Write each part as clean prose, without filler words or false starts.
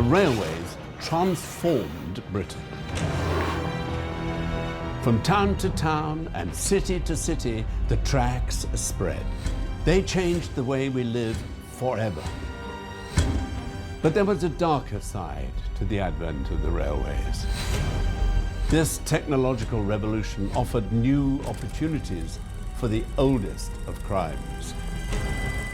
railways transformed Britain. From town to town and city to city, the tracks spread. They changed the way we live forever. But there was a darker side to the advent of the railways. This technological revolution offered new opportunities for the oldest of crimes.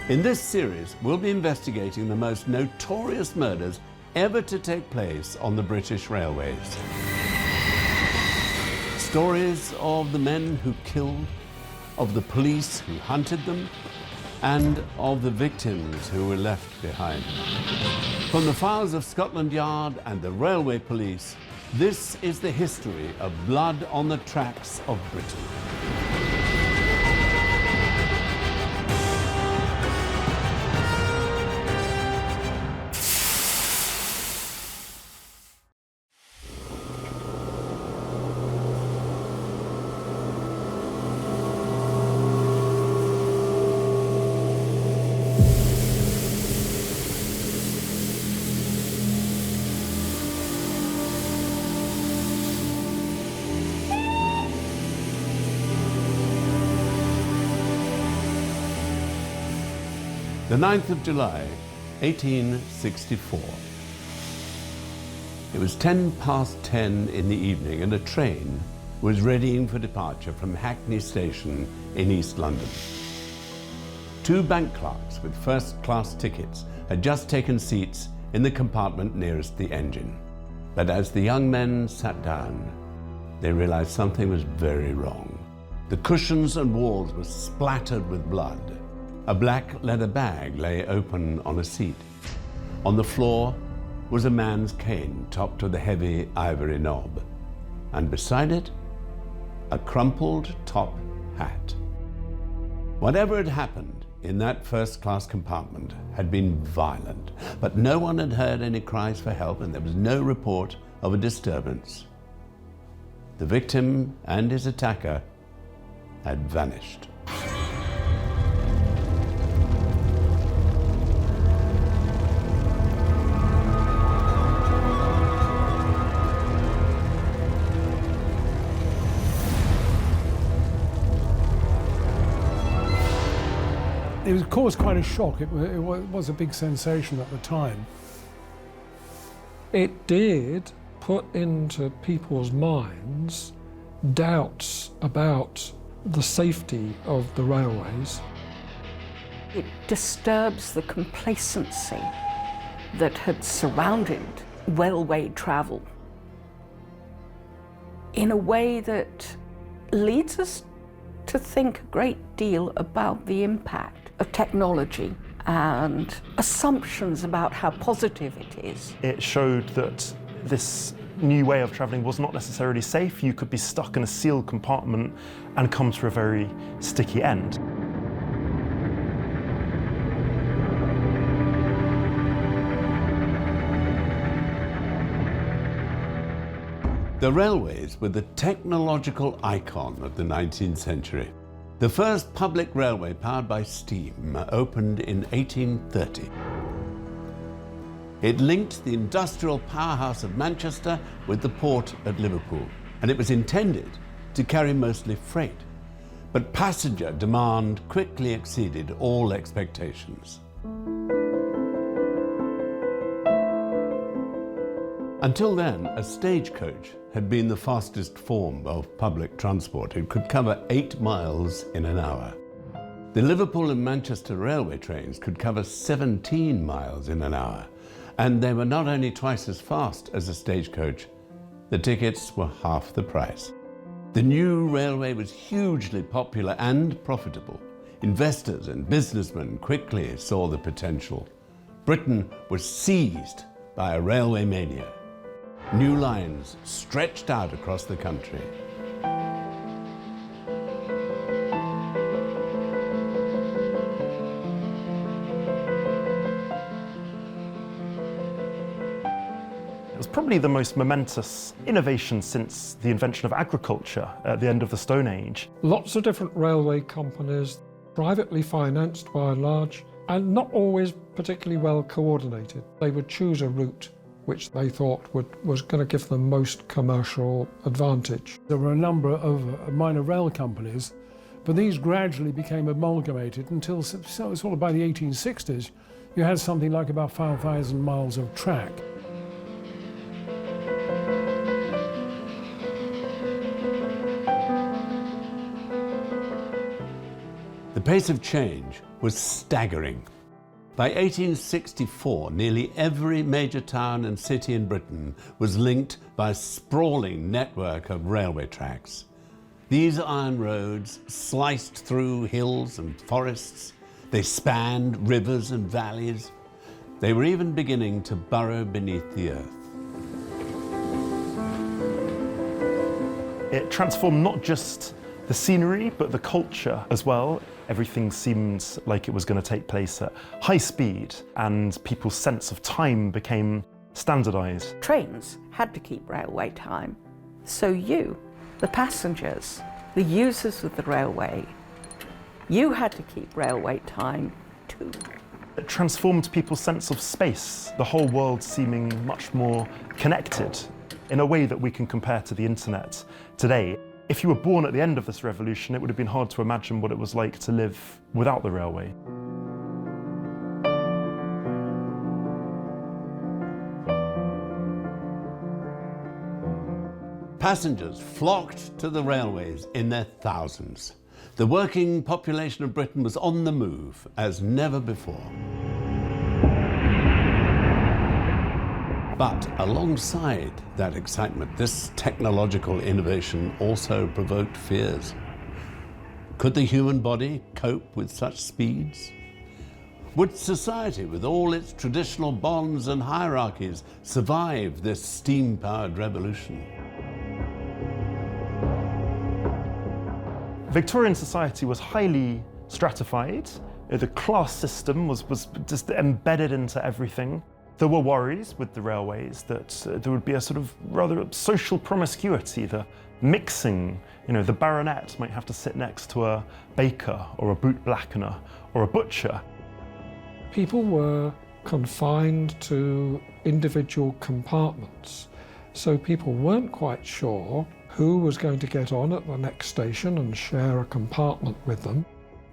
In this series, we'll be investigating the most notorious murders ever to take place on the British railways. Stories of the men who killed, of the police who hunted them, and of the victims who were left behind. From the files of Scotland Yard and the railway police, this is the history of blood on the tracks of Britain. The 9th of July, 1864. It was 10:10 in the evening and a train was readying for departure from Hackney Station in East London. Two bank clerks with first-class tickets had just taken seats in the compartment nearest the engine. But as the young men sat down, they realized something was very wrong. The cushions and walls were splattered with blood. A black leather bag lay open on a seat. On the floor was a man's cane topped with a heavy ivory knob, and beside it, a crumpled top hat. Whatever had happened in that first-class compartment had been violent, but no one had heard any cries for help, and there was no report of a disturbance. The victim and his attacker had vanished. It caused quite a shock. It was a big sensation at the time. It did put into people's minds doubts about the safety of the railways. It disturbs the complacency that had surrounded railway travel in a way that leads us to think a great deal about the impact of technology and assumptions about how positive it is. It showed that this new way of travelling was not necessarily safe. You could be stuck in a sealed compartment and come to a very sticky end. The railways were the technological icon of the 19th century. The first public railway powered by steam opened in 1830. It linked the industrial powerhouse of Manchester with the port at Liverpool, and it was intended to carry mostly freight. But passenger demand quickly exceeded all expectations. Until then, a stagecoach had been the fastest form of public transport. It could cover 8 miles in an hour. The Liverpool and Manchester railway trains could cover 17 miles in an hour, and they were not only twice as fast as a stagecoach, the tickets were half the price. The new railway was hugely popular and profitable. Investors and businessmen quickly saw the potential. Britain was seized by a railway mania. New lines stretched out across the country. It was probably the most momentous innovation since the invention of agriculture at the end of the Stone Age. Lots of different railway companies, privately financed by and large, and not always particularly well coordinated. They would choose a route which they thought was going to give them most commercial advantage. There were a number of minor rail companies, but these gradually became amalgamated until sort of by the 1860s, you had something like about 5,000 miles of track. The pace of change was staggering. By 1864, nearly every major town and city in Britain was linked by a sprawling network of railway tracks. These iron roads sliced through hills and forests. They spanned rivers and valleys. They were even beginning to burrow beneath the earth. It transformed not just the scenery, but the culture as well. Everything seemed like it was going to take place at high speed, and people's sense of time became standardised. Trains had to keep railway time, so you, the passengers, the users of the railway, you had to keep railway time too. It transformed people's sense of space, the whole world seeming much more connected in a way that we can compare to the internet today. If you were born at the end of this revolution, it would have been hard to imagine what it was like to live without the railway. Passengers flocked to the railways in their thousands. The working population of Britain was on the move as never before. But alongside that excitement, this technological innovation also provoked fears. Could the human body cope with such speeds? Would society, with all its traditional bonds and hierarchies, survive this steam-powered revolution? Victorian society was highly stratified. The class system was just embedded into everything. There were worries with the railways that there would be a sort of rather social promiscuity, the mixing. You know, the baronet might have to sit next to a baker or a boot blackener or a butcher. People were confined to individual compartments, so people weren't quite sure who was going to get on at the next station and share a compartment with them.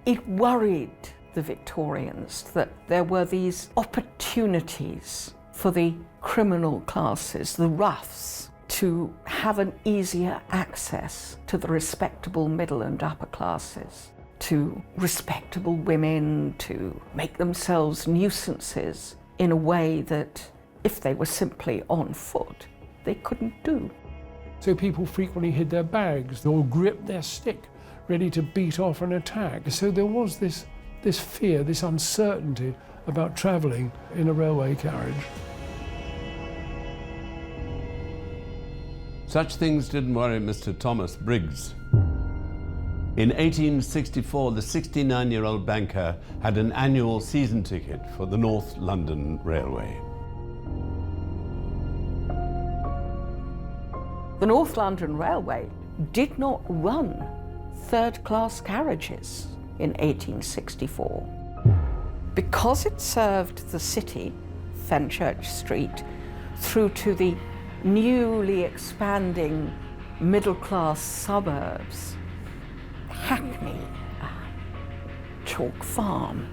It worried the Victorians that there were these opportunities for the criminal classes, the roughs, to have an easier access to the respectable middle and upper classes, to respectable women, to make themselves nuisances in a way that, if they were simply on foot, they couldn't do. So people frequently hid their bags or gripped their stick, ready to beat off an attack. So there was this fear, this uncertainty about travelling in a railway carriage. Such things didn't worry Mr. Thomas Briggs. In 1864, the 69-year-old banker had an annual season ticket for the North London Railway. The North London Railway did not run third-class carriages in 1864. Because it served the city, Fenchurch Street, through to the newly expanding middle-class suburbs, Hackney, Chalk Farm.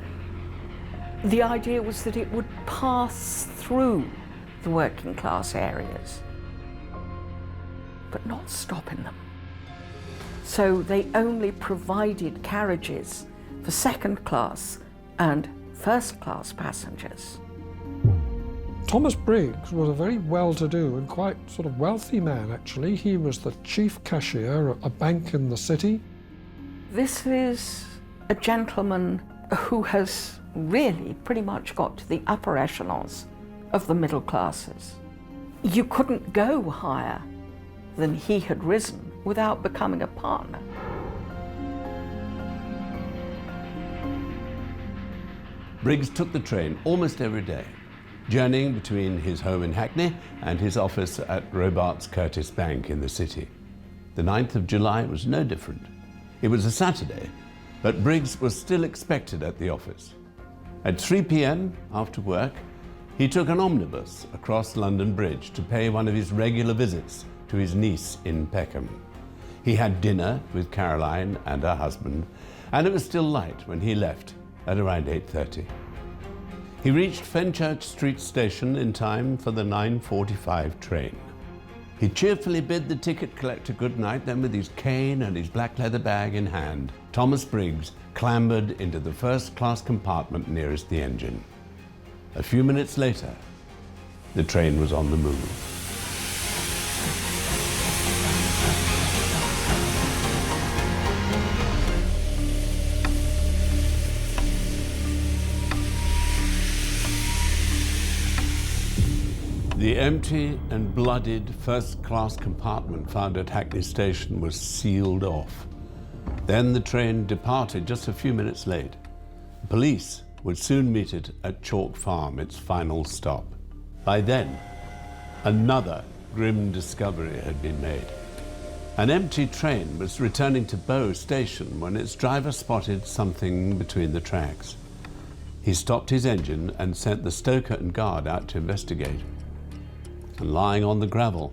The idea was that it would pass through the working class areas, but not stop in them. So they only provided carriages for second class and first class passengers. Thomas Briggs was a very well-to-do and quite sort of wealthy man, actually. He was the chief cashier at a bank in the city. This is a gentleman who has really pretty much got to the upper echelons of the middle classes. You couldn't go higher than he had risen without becoming a partner. Briggs took the train almost every day, journeying between his home in Hackney and his office at Robarts Curtis Bank in the city. The 9th of July was no different. It was a Saturday, but Briggs was still expected at the office. At 3 p.m. after work, He took an omnibus across London Bridge to pay one of his regular visits to his niece in Peckham. He had dinner with Caroline and her husband, and it was still light when he left at around 8:30. He reached Fenchurch Street Station in time for the 9:45 train. He cheerfully bid the ticket collector good night, then with his cane and his black leather bag in hand, Thomas Briggs clambered into the first-class compartment nearest the engine. A few minutes later, the train was on the move. The empty and bloodied first-class compartment found at Hackney Station was sealed off. Then the train departed just a few minutes late. Police would soon meet it at Chalk Farm, its final stop. By then, another grim discovery had been made. An empty train was returning to Bow Station when its driver spotted something between the tracks. He stopped his engine and sent the stoker and guard out to investigate. And lying on the gravel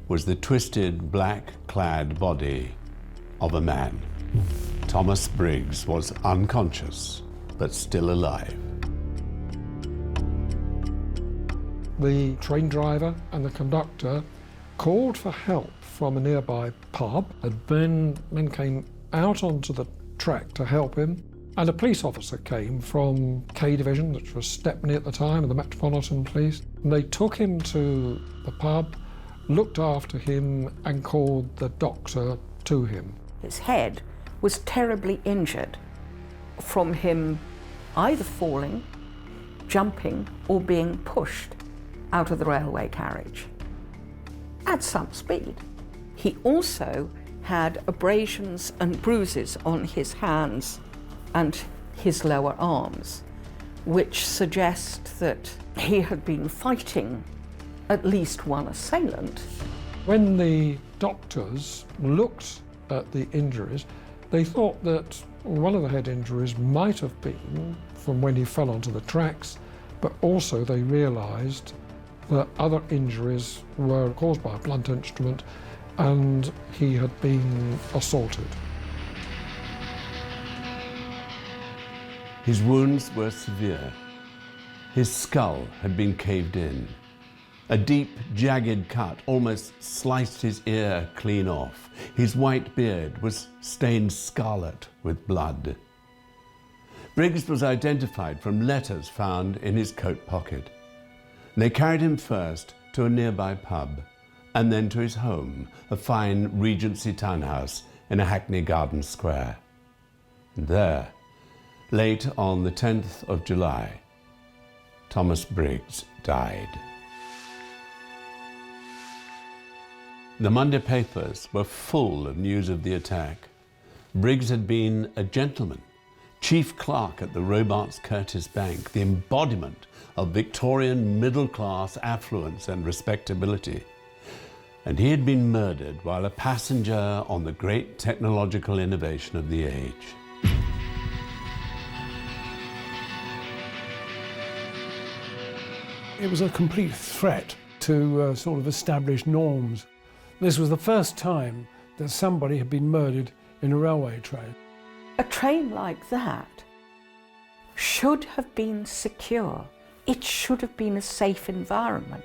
was the twisted, black-clad body of a man. Thomas Briggs was unconscious, but still alive. The train driver and the conductor called for help from a nearby pub, and men came out onto the track to help him, and a police officer came from K Division, which was Stepney at the time, and the Metropolitan Police. And they took him to the pub, looked after him, and called the doctor to him. His head was terribly injured from him either falling, jumping, or being pushed out of the railway carriage at some speed. He also had abrasions and bruises on his hands and his lower arms, which suggest that he had been fighting at least one assailant. When the doctors looked at the injuries, they thought that one of the head injuries might have been from when he fell onto the tracks, but also they realised that other injuries were caused by a blunt instrument and he had been assaulted. His wounds were severe. His skull had been caved in. A deep, jagged cut almost sliced his ear clean off. His white beard was stained scarlet with blood. Briggs was identified from letters found in his coat pocket. They carried him first to a nearby pub, and then to his home, a fine Regency townhouse in a Hackney Garden Square. And there, late on the 10th of July, Thomas Briggs died. The Monday papers were full of news of the attack. Briggs had been a gentleman, chief clerk at the Robarts Curtis Bank, the embodiment of Victorian middle-class affluence and respectability. And he had been murdered while a passenger on the great technological innovation of the age. It was a complete threat to sort of established norms. This was the first time that somebody had been murdered in a railway train. A train like that should have been secure. It should have been a safe environment.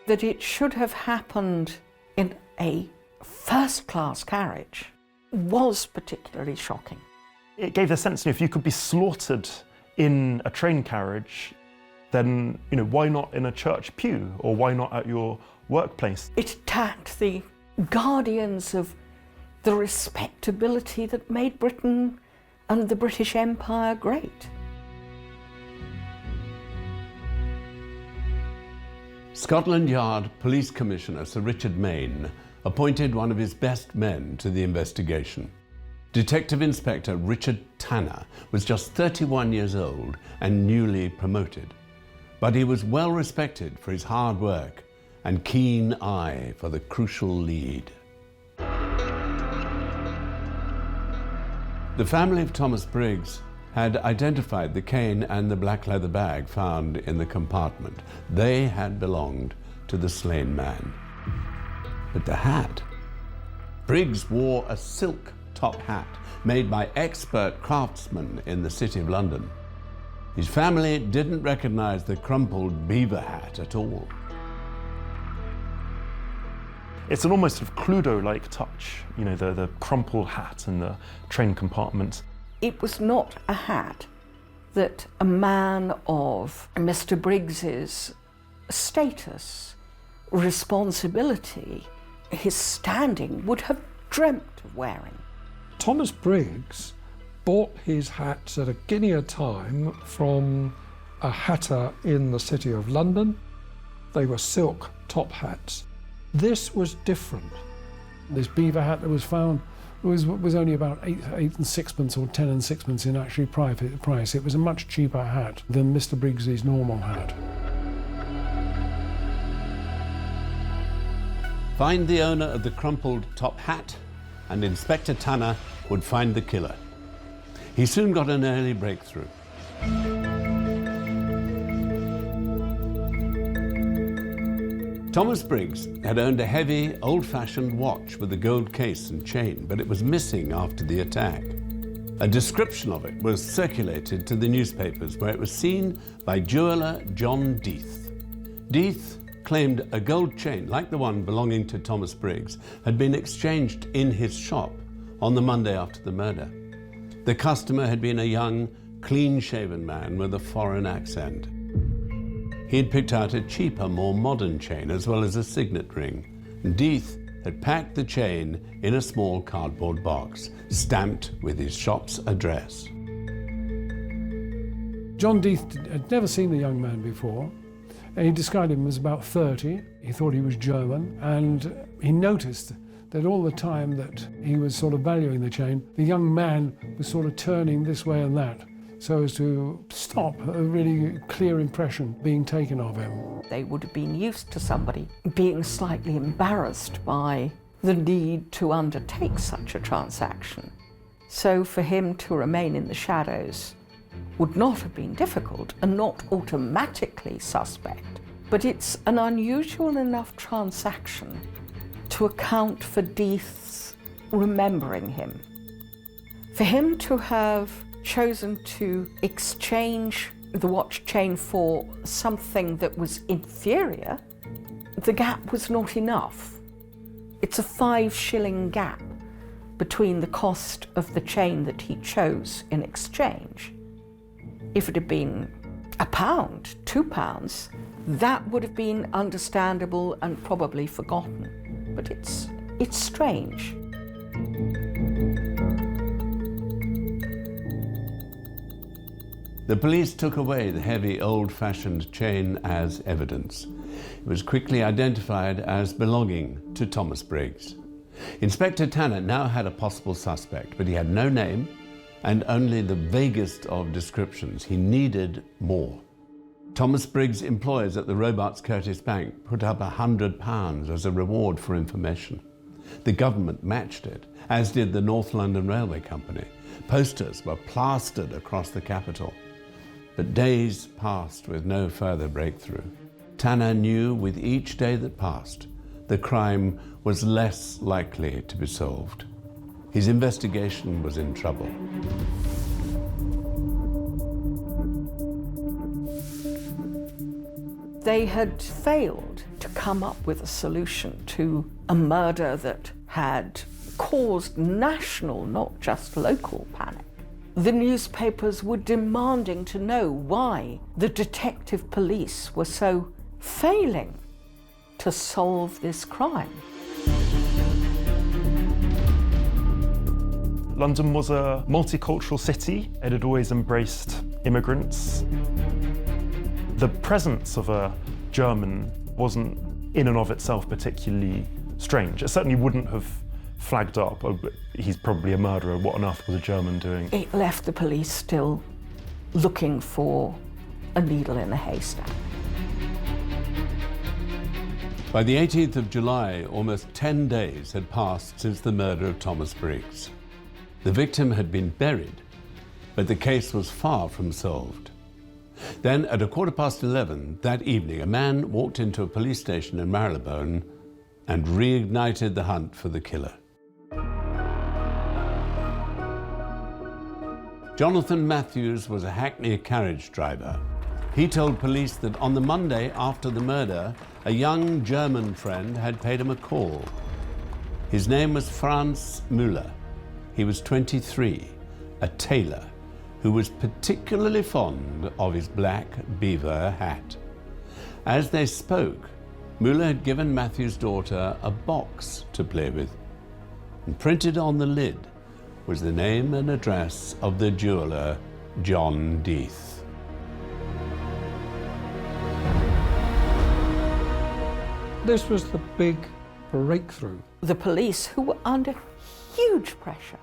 That it should have happened in a first-class carriage was particularly shocking. It gave the sense, if you could be slaughtered in a train carriage, then why not in a church pew, or why not at your workplace? It attacked the guardians of the respectability that made Britain and the British Empire great. Scotland Yard Police Commissioner Sir Richard Mayne appointed one of his best men to the investigation. Detective Inspector Richard Tanner was just 31 years old and newly promoted, but he was well respected for his hard work and keen eye for the crucial lead. The family of Thomas Briggs had identified the cane and the black leather bag found in the compartment. They had belonged to the slain man. But the hat? Briggs wore a silk top hat made by expert craftsmen in the City of London. His family didn't recognize the crumpled beaver hat at all. It's an almost sort of Cluedo-like touch, you know, the crumpled hat in the train compartment. It was not a hat that a man of Mr. Briggs's status, responsibility, his standing would have dreamt of wearing. Thomas Briggs bought his hats at a guinea a time from a hatter in the City of London. They were silk top hats. This was different. This beaver hat that was found was only about 8 and sixpence or 10 and sixpence in actually price. It was a much cheaper hat than Mr. Briggs's normal hat. Find the owner of the crumpled top hat, and Inspector Tanner would find the killer. He soon got an early breakthrough. Thomas Briggs had owned a heavy, old-fashioned watch with a gold case and chain, but it was missing after the attack. A description of it was circulated to the newspapers, where it was seen by jeweller John Judith. Judith claimed a gold chain, like the one belonging to Thomas Briggs, had been exchanged in his shop on the Monday after the murder. The customer had been a young, clean-shaven man with a foreign accent. He had picked out a cheaper, more modern chain, as well as a signet ring. Judith had packed the chain in a small cardboard box, stamped with his shop's address. John Judith had never seen the young man before. He described him as about 30. He thought he was German, and he noticed that all the time that he was sort of valuing the chain, the young man was sort of turning this way and that, so as to stop a really clear impression being taken of him. They would have been used to somebody being slightly embarrassed by the need to undertake such a transaction. So for him to remain in the shadows would not have been difficult and not automatically suspect. But it's an unusual enough transaction to account for Judith's remembering him. For him to have chosen to exchange the watch chain for something that was inferior, the gap was not enough. It's a 5-shilling gap between the cost of the chain that he chose in exchange. If it had been £1, £2, that would have been understandable and probably forgotten. But it's strange. The police took away the heavy, old-fashioned chain as evidence. It was quickly identified as belonging to Thomas Briggs. Inspector Tanner now had a possible suspect, but he had no name and only the vaguest of descriptions. He needed more. Thomas Briggs' employers at the Robarts Curtis Bank put up £100 as a reward for information. The government matched it, as did the North London Railway Company. Posters were plastered across the capital. But days passed with no further breakthrough. Tanner knew with each day that passed, the crime was less likely to be solved. His investigation was in trouble. They had failed to come up with a solution to a murder that had caused national, not just local, panic. The newspapers were demanding to know why the detective police were so failing to solve this crime. London was a multicultural city. It had always embraced immigrants. The presence of a German wasn't in and of itself particularly strange. It certainly wouldn't have flagged up, oh, but he's probably a murderer, what on earth was a German doing? It left the police still looking for a needle in a haystack. By the 18th of July, almost 10 days had passed since the murder of Thomas Briggs. The victim had been buried, but the case was far from solved. Then, at 11:15 that evening, a man walked into a police station in Marylebone and reignited the hunt for the killer. Jonathan Matthews was a Hackney carriage driver. He told police that on the Monday after the murder, a young German friend had paid him a call. His name was Franz Müller. He was 23, a tailor, who was particularly fond of his black beaver hat. As they spoke, Müller had given Matthew's daughter a box to play with, and printed on the lid was the name and address of the jeweller, John Death. This was the big breakthrough. The police, who were under huge pressure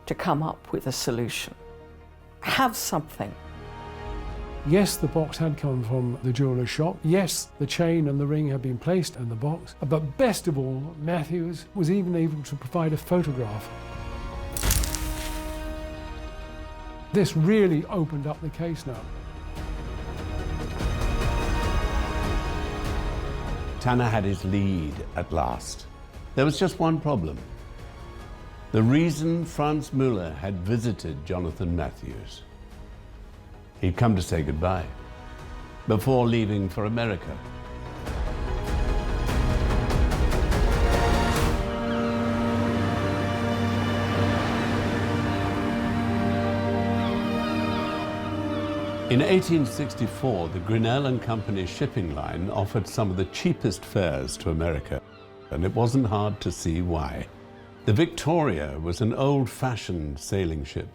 to come up with a solution, have something. Yes, the box had come from the jeweller's shop. Yes, the chain and the ring had been placed in the box. But best of all, Matthews was even able to provide a photograph. This really opened up the case now. Tanner had his lead at last. There was just one problem. The reason Franz Müller had visited Jonathan Matthews. He'd come to say goodbye before leaving for America. In 1864, the Grinnell and Company shipping line offered some of the cheapest fares to America, and it wasn't hard to see why. The Victoria was an old-fashioned sailing ship.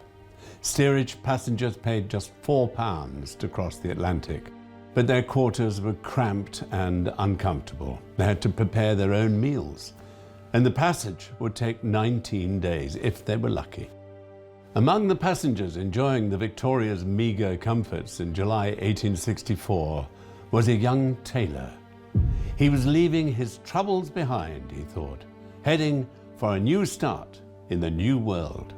Steerage passengers paid just £4 to cross the Atlantic, but their quarters were cramped and uncomfortable. They had to prepare their own meals, and the passage would take 19 days if they were lucky. Among the passengers enjoying the Victoria's meagre comforts in July 1864 was a young tailor. He was leaving his troubles behind, he thought, heading for a new start in the new world.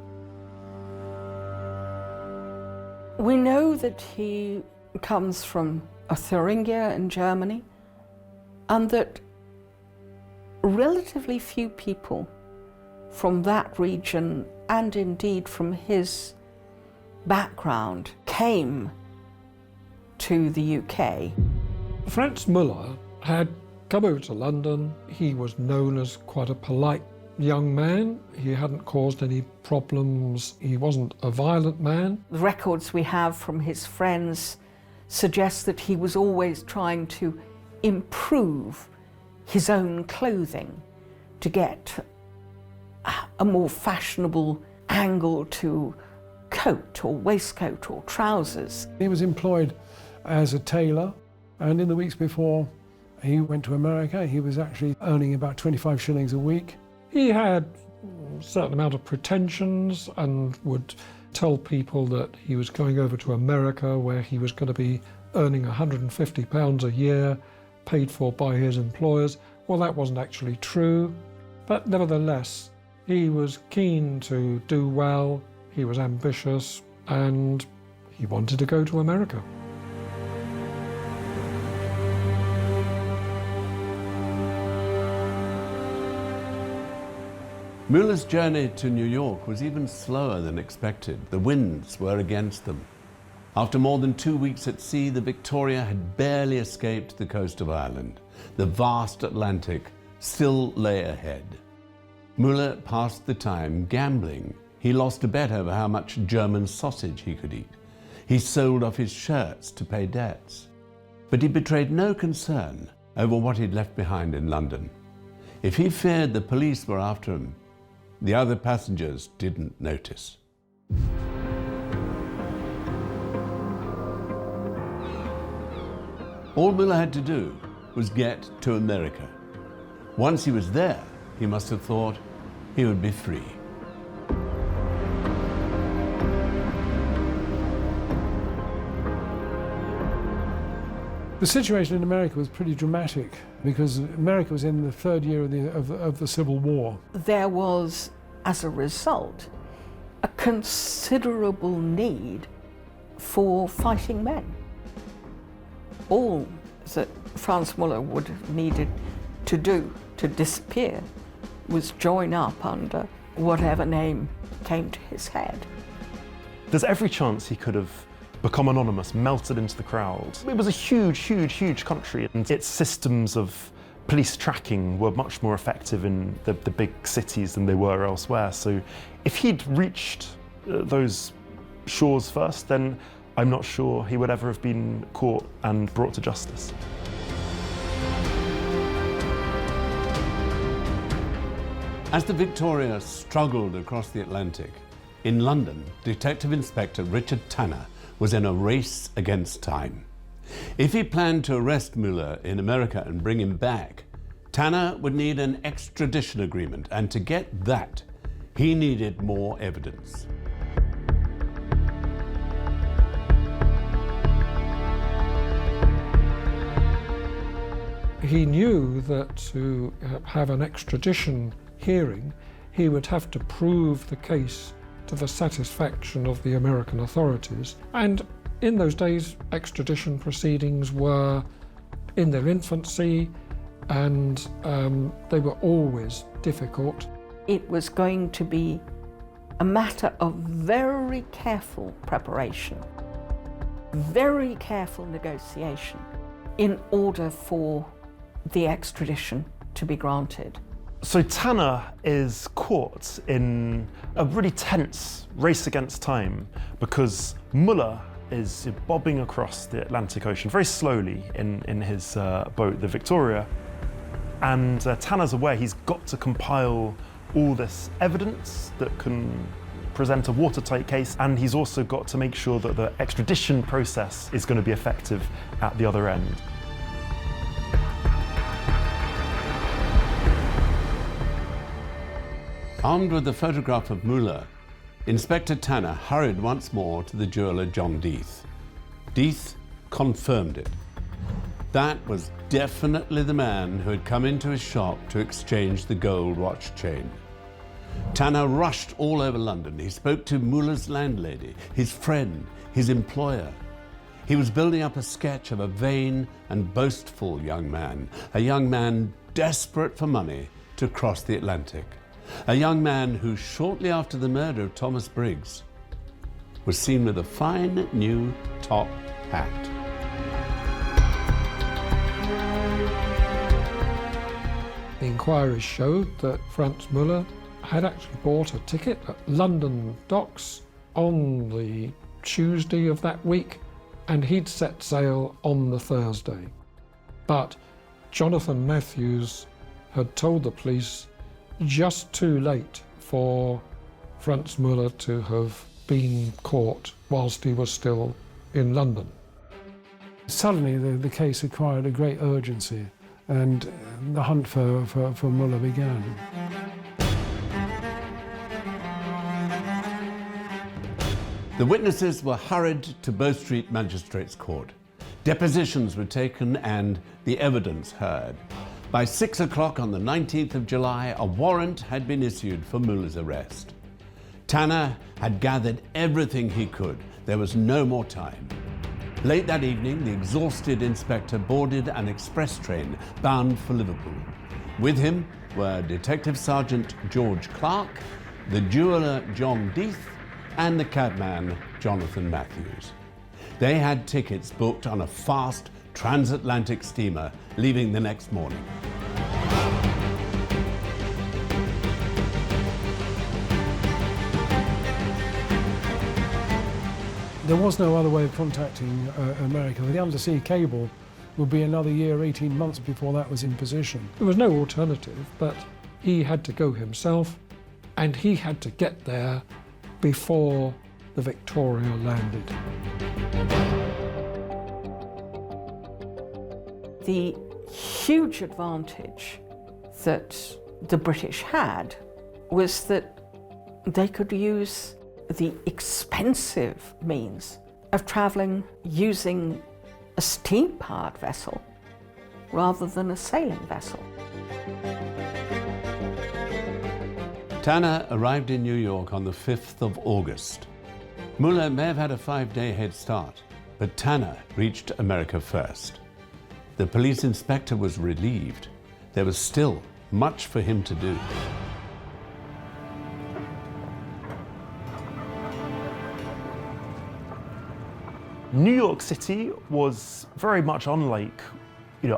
We know that he comes from Thuringia in Germany, and that relatively few people from that region, and indeed from his background, came to the UK. Franz Müller had come over to London. He was known as quite a polite young man. He hadn't caused any problems. He wasn't a violent man. The records we have from his friends suggest that he was always trying to improve his own clothing to get a more fashionable angle to coat or waistcoat or trousers. He was employed as a tailor, and in the weeks before he went to America, he was actually earning about 25 shillings a week. He had a certain amount of pretensions and would tell people that he was going over to America where he was going to be earning £150 a year, paid for by his employers. Well, that wasn't actually true, but nevertheless, he was keen to do well, he was ambitious, and he wanted to go to America. Müller's journey to New York was even slower than expected. The winds were against them. After more than 2 weeks at sea, the Victoria had barely escaped the coast of Ireland. The vast Atlantic still lay ahead. Müller passed the time gambling. He lost a bet over how much German sausage he could eat. He sold off his shirts to pay debts. But he betrayed no concern over what he'd left behind in London. If he feared the police were after him, the other passengers didn't notice. All Müller had to do was get to America. Once he was there, he must have thought he would be free. The situation in America was pretty dramatic because America was in the third year of the Civil War. There was, as a result, a considerable need for fighting men. All that Franz Müller would have needed to do to disappear was join up under whatever name came to his head. There's every chance he could have become anonymous, melted into the crowd. It was a huge, huge, huge country, and its systems of police tracking were much more effective in the big cities than they were elsewhere. So if he'd reached those shores first, then I'm not sure he would ever have been caught and brought to justice. As the Victoria struggled across the Atlantic, in London, Detective Inspector Richard Tanner was in a race against time. If he planned to arrest Müller in America and bring him back, Tanner would need an extradition agreement, and to get that, he needed more evidence. He knew that to have an extradition hearing, he would have to prove the case to the satisfaction of the American authorities. And in those days, extradition proceedings were in their infancy, and they were always difficult. It was going to be a matter of very careful preparation, very careful negotiation in order for the extradition to be granted. So Tanner is caught in a really tense race against time because Müller is bobbing across the Atlantic Ocean very slowly in his boat, the Victoria. And Tanner's aware he's got to compile all this evidence that can present a watertight case, and he's also got to make sure that the extradition process is going to be effective at the other end. Armed with the photograph of Müller, Inspector Tanner hurried once more to the jeweller John Death. Death confirmed it. That was definitely the man who had come into his shop to exchange the gold watch chain. Tanner rushed all over London. He spoke to Müller's landlady, his friend, his employer. He was building up a sketch of a vain and boastful young man, a young man desperate for money to cross the Atlantic. A young man who, shortly after the murder of Thomas Briggs, was seen with a fine new top hat. The inquiries showed that Franz Müller had actually bought a ticket at London docks on the Tuesday of that week, and he'd set sail on the Thursday. But Jonathan Matthews had told the police just too late for Franz Müller to have been caught whilst he was still in London. Suddenly the case acquired a great urgency, and the hunt for Müller began. The witnesses were hurried to Bow Street Magistrates' Court. Depositions were taken and the evidence heard. By 6 o'clock on the 19th of July, a warrant had been issued for Müller's arrest. Tanner had gathered everything he could. There was no more time. Late that evening, the exhausted inspector boarded an express train bound for Liverpool. With him were Detective Sergeant George Clark, the jeweller John Death, and the cabman Jonathan Matthews. They had tickets booked on a fast transatlantic steamer leaving the next morning. There was no other way of contacting America. The undersea cable would be another year, 18 months before that was in position. There was no alternative, but he had to go himself, and he had to get there before the Victoria landed. The huge advantage that the British had was that they could use the expensive means of travelling using a steam-powered vessel rather than a sailing vessel. Tanner arrived in New York on the 5th of August. Müller may have had a 5-day head start, but Tanner reached America first. The police inspector was relieved. There was still much for him to do. New York City was very much unlike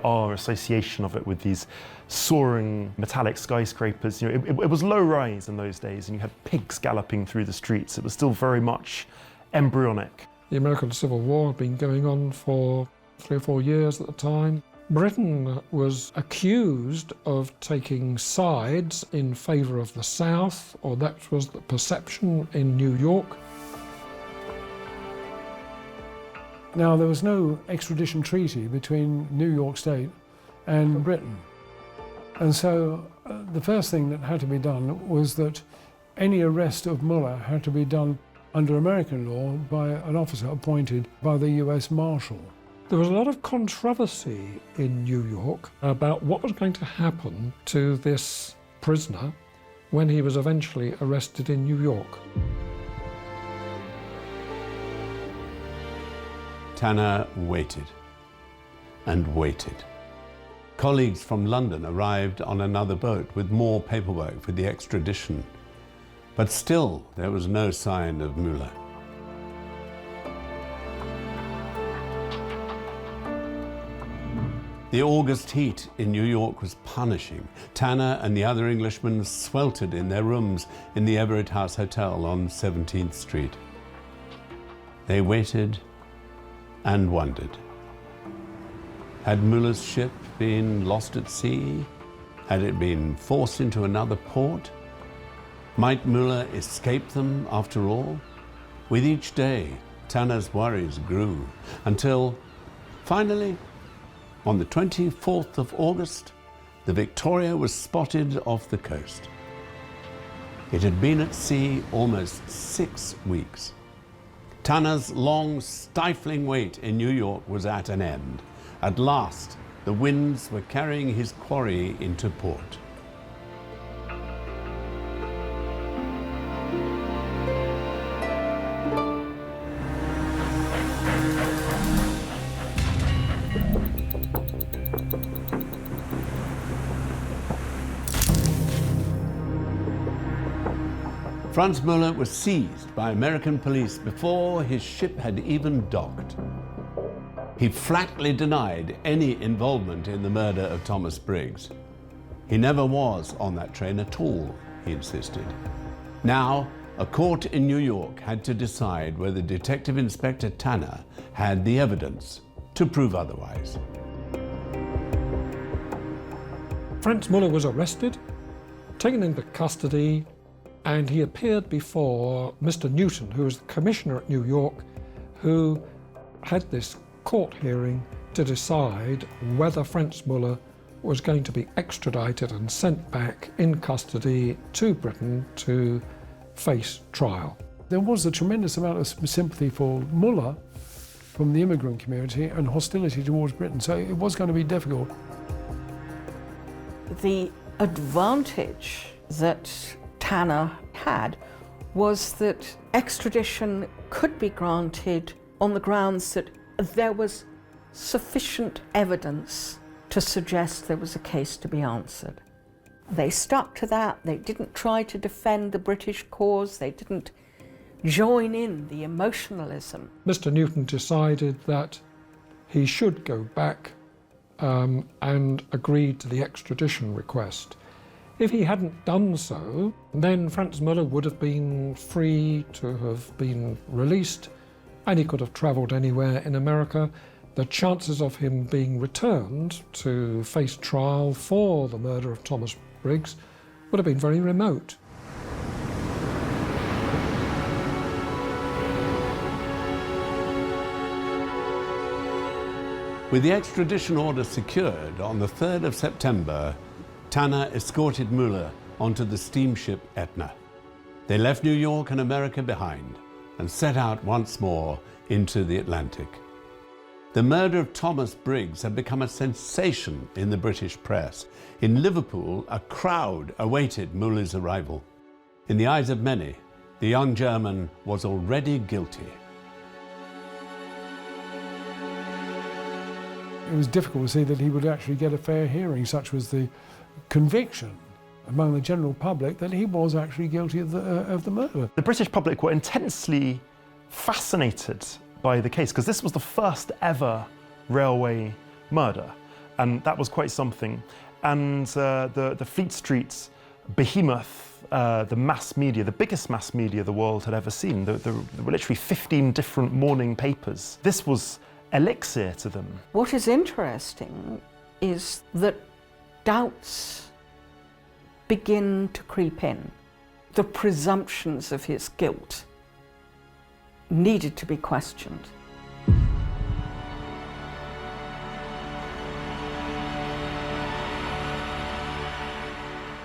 our association of it with these soaring metallic skyscrapers. It was low rise in those days, and you had pigs galloping through the streets. It was still very much embryonic. The American Civil War had been going on for 3 or 4 years at the time. Britain was accused of taking sides in favour of the South, or that was the perception in New York. Now, there was no extradition treaty between New York State and Britain. And so the first thing that had to be done was that any arrest of Müller had to be done under American law by an officer appointed by the US Marshal. There was a lot of controversy in New York about what was going to happen to this prisoner when he was eventually arrested in New York. Tanner waited and waited. Colleagues from London arrived on another boat with more paperwork for the extradition. But still, there was no sign of Müller. The August heat in New York was punishing. Tanner and the other Englishmen sweltered in their rooms in the Everett House Hotel on 17th Street. They waited and wondered. Had Müller's ship been lost at sea? Had it been forced into another port? Might Müller escape them after all? With each day, Tanner's worries grew until, finally, on the 24th of August, the Victoria was spotted off the coast. It had been at sea almost 6 weeks. Tanner's long, stifling wait in New York was at an end. At last, the winds were carrying his quarry into port. Franz Müller was seized by American police before his ship had even docked. He flatly denied any involvement in the murder of Thomas Briggs. He never was on that train at all, he insisted. Now, a court in New York had to decide whether Detective Inspector Tanner had the evidence to prove otherwise. Franz Müller was arrested, taken into custody, and he appeared before Mr. Newton, who was the commissioner at New York, who had this court hearing to decide whether Franz Müller was going to be extradited and sent back in custody to Britain to face trial. There was a tremendous amount of sympathy for Müller from the immigrant community and hostility towards Britain, so it was going to be difficult. The advantage that Tanner had was that extradition could be granted on the grounds that there was sufficient evidence to suggest there was a case to be answered. They stuck to that. They didn't try to defend the British cause. They didn't join in the emotionalism. Mr. Newton decided that he should go back and agreed to the extradition request. If he hadn't done so, then Franz Müller would have been free to have been released, and he could have travelled anywhere in America. The chances of him being returned to face trial for the murder of Thomas Briggs would have been very remote. With the extradition order secured on the 3rd of September, Tanner escorted Müller onto the steamship Etna. They left New York and America behind and set out once more into the Atlantic. The murder of Thomas Briggs had become a sensation in the British press. In Liverpool, a crowd awaited Müller's arrival. In the eyes of many, the young German was already guilty. It was difficult to see that he would actually get a fair hearing. Such was the conviction among the general public that he was actually guilty of the murder. The British public were intensely fascinated by the case because this was the first ever railway murder, and that was quite something. And the Fleet Street behemoth, the mass media, the biggest mass media the world had ever seen, there were literally 15 different morning papers. This was elixir to them. What is interesting is that doubts begin to creep in. The presumptions of his guilt needed to be questioned.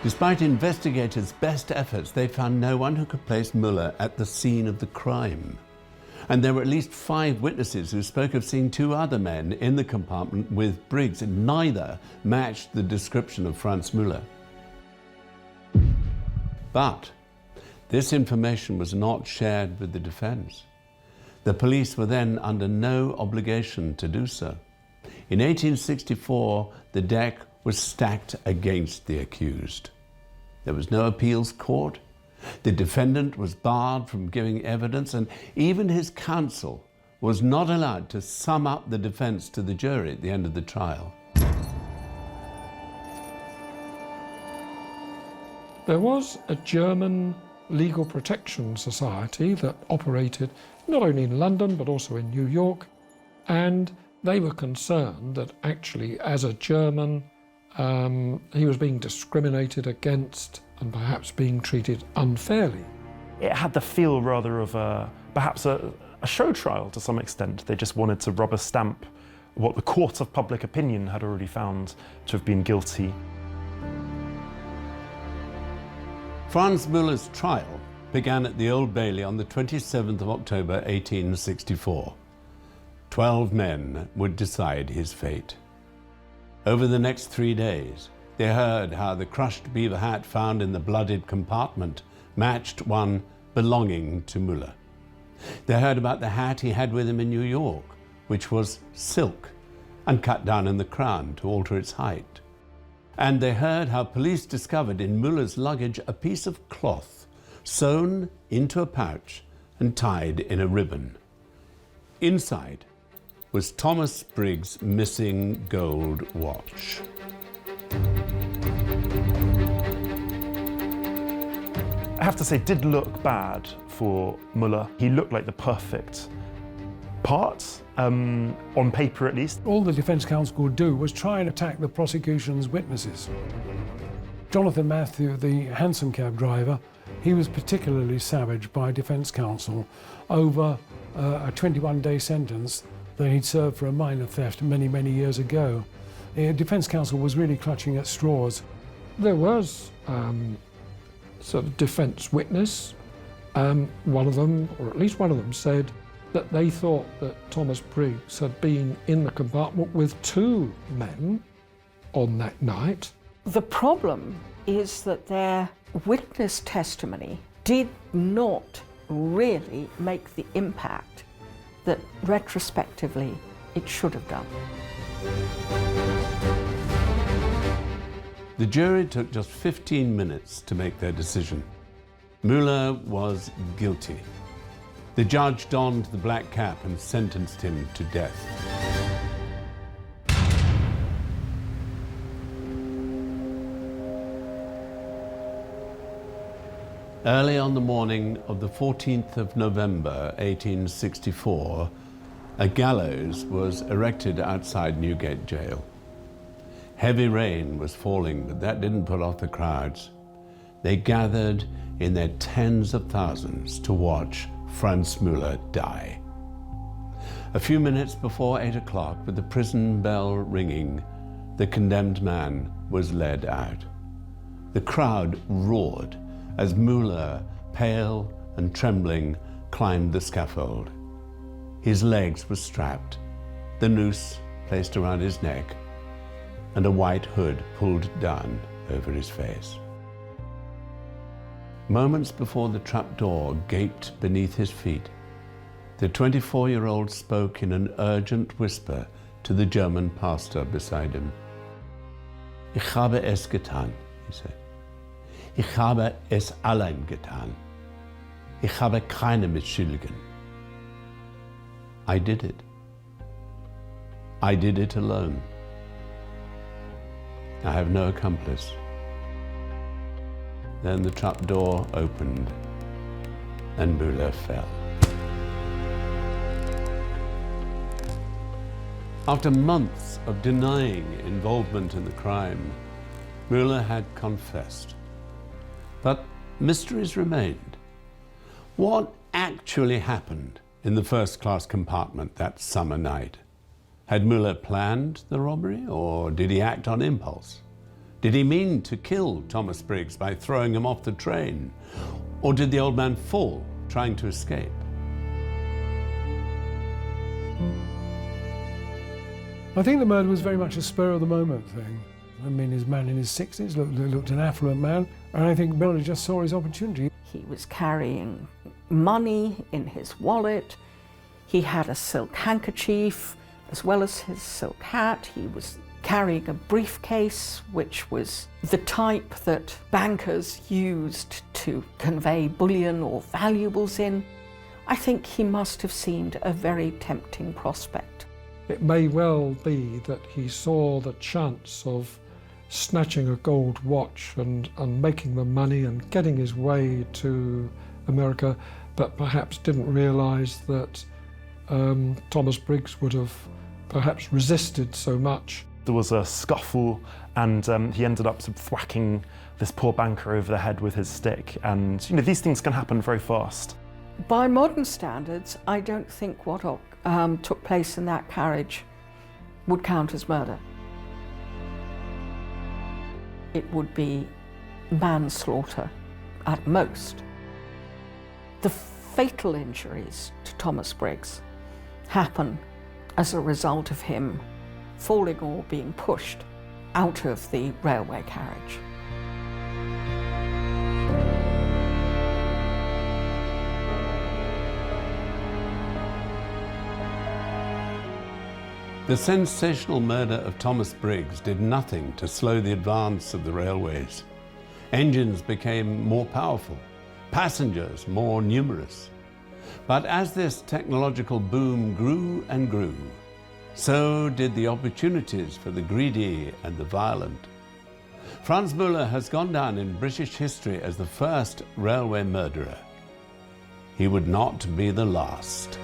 Despite investigators' best efforts, they found no one who could place Müller at the scene of the crime. And there were at least 5 witnesses who spoke of seeing 2 other men in the compartment with Briggs, and neither matched the description of Franz Müller. But this information was not shared with the defense. The police were then under no obligation to do so. In 1864, the deck was stacked against the accused. There was no appeals court. The defendant was barred from giving evidence, and even his counsel was not allowed to sum up the defense to the jury at the end of the trial. There was a German legal protection society that operated not only in London but also in New York, and they were concerned that actually as a German he was being discriminated against and perhaps being treated unfairly. It had the feel rather of perhaps a show trial to some extent. They just wanted to rubber stamp what the court of public opinion had already found to have been guilty. Franz Müller's trial began at the Old Bailey on the 27th of October 1864. 12 men would decide his fate. Over the next 3 days, they heard how the crushed beaver hat found in the blooded compartment matched one belonging to Müller. They heard about the hat he had with him in New York, which was silk and cut down in the crown to alter its height. And they heard how police discovered in Müller's luggage a piece of cloth sewn into a pouch and tied in a ribbon. Inside was Thomas Briggs' missing gold watch. I have to say, it did look bad for Müller. He looked like the perfect part, on paper at least. All the defence counsel could do was try and attack the prosecution's witnesses. Jonathan Matthew, the hansom cab driver, he was particularly savaged by defence counsel over a 21-day sentence that he'd served for a minor theft many, many years ago. Defence counsel was really clutching at straws. There was sort of defence witness. One of them, or at least one of them, said that they thought that Thomas Briggs had been in the compartment with 2 men on that night. The problem is that their witness testimony did not really make the impact that retrospectively it should have done. The jury took just 15 minutes to make their decision. Müller was guilty. The judge donned the black cap and sentenced him to death. Early on the morning of the 14th of November, 1864, a gallows was erected outside Newgate Jail. Heavy rain was falling, but that didn't put off the crowds. They gathered in their tens of thousands to watch Franz Müller die. A few minutes before 8 o'clock, with the prison bell ringing, the condemned man was led out. The crowd roared as Müller, pale and trembling, climbed the scaffold. His legs were strapped, the noose placed around his neck, and a white hood pulled down over his face. Moments before the trapdoor gaped beneath his feet, the 24-year-old spoke in an urgent whisper to the German pastor beside him. Ich habe es getan, he said. Ich habe es allein getan. Ich habe keine Mitschuldigen. I did it. I did it alone. I have no accomplice. Then the trapdoor opened and Müller fell. After months of denying involvement in the crime, Müller had confessed. But mysteries remained. What actually happened in the first-class compartment that summer night? Had Müller planned the robbery, or did he act on impulse? Did he mean to kill Thomas Briggs by throwing him off the train? Or did the old man fall trying to escape? I think the murder was very much a spur-of-the-moment thing. I mean, his man in his 60s looked an affluent man, and I think Müller just saw his opportunity. He was carrying money in his wallet. He had a silk handkerchief, as well as his silk hat. He was carrying a briefcase, which was the type that bankers used to convey bullion or valuables in. I think he must have seemed a very tempting prospect. It may well be that he saw the chance of snatching a gold watch and making the money and getting his way to America, but perhaps didn't realise that Thomas Briggs would have perhaps resisted so much. There was a scuffle, and he ended up sort of thwacking this poor banker over the head with his stick. And you know, these things can happen very fast. By modern standards, I don't think what took place in that carriage would count as murder. It would be manslaughter at most. The fatal injuries to Thomas Briggs happen as a result of him falling or being pushed out of the railway carriage. The sensational murder of Thomas Briggs did nothing to slow the advance of the railways. Engines became more powerful, passengers more numerous. But as this technological boom grew and grew, so did the opportunities for the greedy and the violent. Franz Müller has gone down in British history as the first railway murderer. He would not be the last.